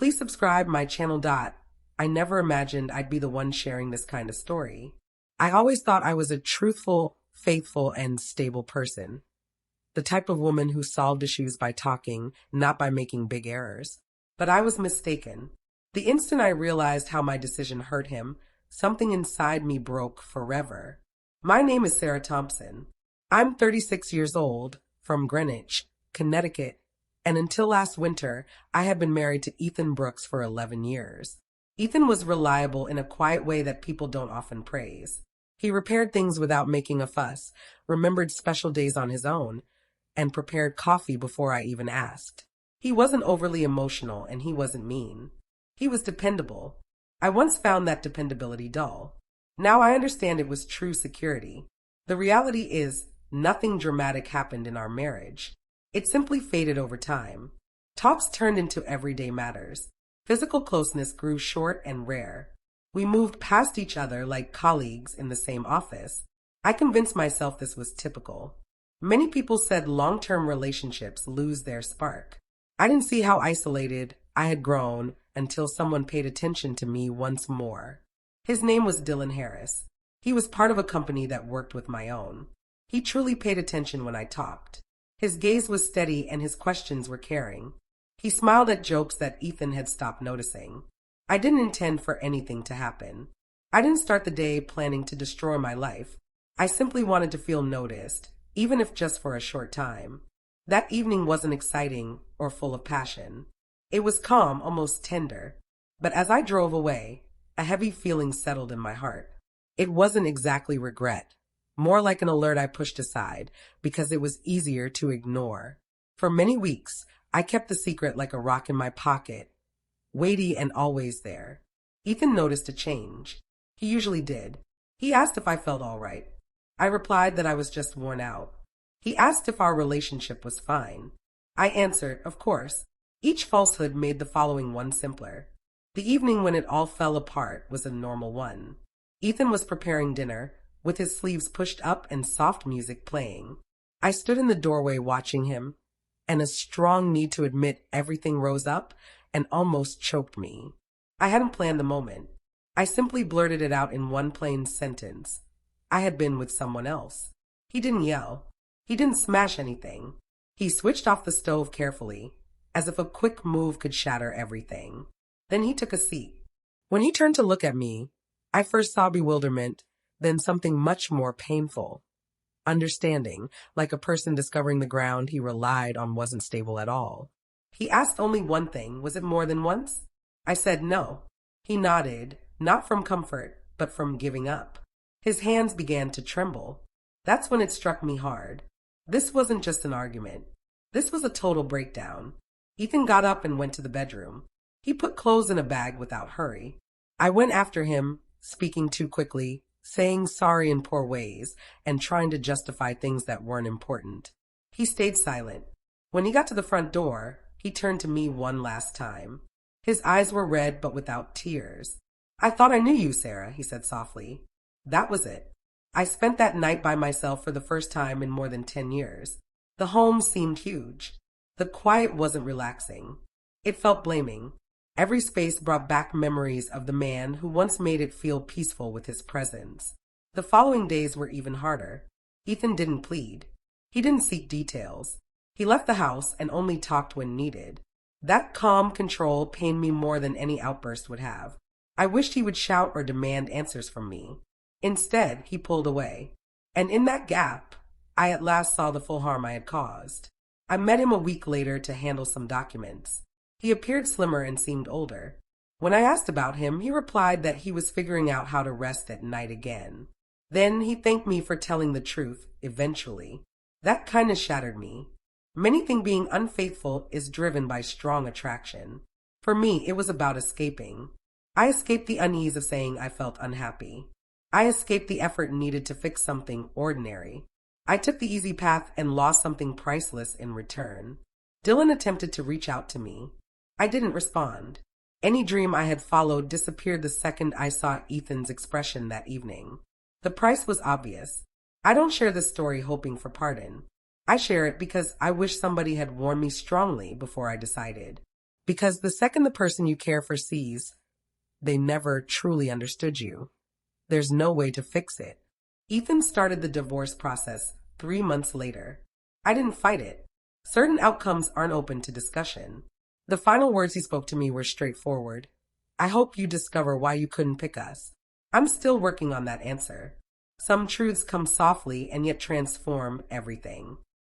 Please subscribe my channel. I never imagined I'd be the one sharing this kind of story. I always thought I was a truthful, faithful, and stable person. The type of woman who solved issues by talking, not by making big errors. But I was mistaken. The instant I realized how my decision hurt him, something inside me broke forever. My name is Sarah Thompson. I'm 36 years old, from Greenwich, Connecticut, and until last winter, I had been married to Ethan Brooks for 11 years. Ethan was reliable in a quiet way that people don't often praise. He repaired things without making a fuss, remembered special days on his own, and prepared coffee before I even asked. He wasn't overly emotional, and he wasn't mean. He was dependable. I once found that dependability dull. Now I understand it was true security. The reality is, nothing dramatic happened in our marriage. It simply faded over time. Talks turned into everyday matters. Physical closeness grew short and rare. We moved past each other like colleagues in the same office. I convinced myself this was typical. Many people said long-term relationships lose their spark. I didn't see how isolated I had grown until someone paid attention to me once more. His name was Dylan Harris. He was part of a company that worked with my own. He truly paid attention when I talked. His gaze was steady and his questions were caring. He smiled at jokes that Ethan had stopped noticing. I didn't intend for anything to happen. I didn't start the day planning to destroy my life. I simply wanted to feel noticed, even if just for a short time. That evening wasn't exciting or full of passion. It was calm, almost tender. But as I drove away, a heavy feeling settled in my heart. It wasn't exactly regret, more like an alert I pushed aside because it was easier to ignore. For many weeks, I kept the secret like a rock in my pocket, weighty and always there. Ethan noticed a change. He usually did. He asked if I felt all right. I replied that I was just worn out. He asked if our relationship was fine. I answered, of course. Each falsehood made the following one simpler. The evening when it all fell apart was a normal one. Ethan was preparing dinner, with his sleeves pushed up and soft music playing. I stood in the doorway watching him, and a strong need to admit everything rose up and almost choked me. I hadn't planned the moment. I simply blurted it out in one plain sentence. I had been with someone else. He didn't yell. He didn't smash anything. He switched off the stove carefully, as if a quick move could shatter everything. Then he took a seat. When he turned to look at me, I first saw bewilderment, then something much more painful. Understanding, like a person discovering the ground he relied on wasn't stable at all. He asked only one thing. Was it more than once? I said no. He nodded, not from comfort, but from giving up. His hands began to tremble. That's when it struck me hard. This wasn't just an argument. This was a total breakdown. Ethan got up and went to the bedroom. He put clothes in a bag without hurry. I went after him, speaking too quickly, saying sorry in poor ways, and trying to justify things that weren't important. He stayed silent. When he got to the front door, he turned to me one last time. His eyes were red but without tears. I thought I knew you, Sarah, he said softly. That was it. I spent that night by myself for the first time in more than 10 years. The home seemed huge. The quiet wasn't relaxing. It felt blaming. Every space brought back memories of the man who once made it feel peaceful with his presence. The following days were even harder. Ethan didn't plead. He didn't seek details. He left the house and only talked when needed. That calm control pained me more than any outburst would have. I wished he would shout or demand answers from me. Instead, he pulled away. And in that gap, I at last saw the full harm I had caused. I met him a week later to handle some documents. He appeared slimmer and seemed older. When I asked about him, he replied that he was figuring out how to rest at night again. Then he thanked me for telling the truth, eventually. That kind of shattered me. Many think being unfaithful is driven by strong attraction. For me, it was about escaping. I escaped the unease of saying I felt unhappy. I escaped the effort needed to fix something ordinary. I took the easy path and lost something priceless in return. Dylan attempted to reach out to me. I didn't respond. Any dream I had followed disappeared the second I saw Ethan's expression that evening. The price was obvious. I don't share this story hoping for pardon. I share it because I wish somebody had warned me strongly before I decided. Because the second the person you care for sees they never truly understood you, there's no way to fix it. Ethan started the divorce process 3 months later. I didn't fight it. Certain outcomes aren't open to discussion. The final words he spoke to me were straightforward. I hope you discover why you couldn't pick us. I'm still working on that answer. Some truths come softly and yet transform everything.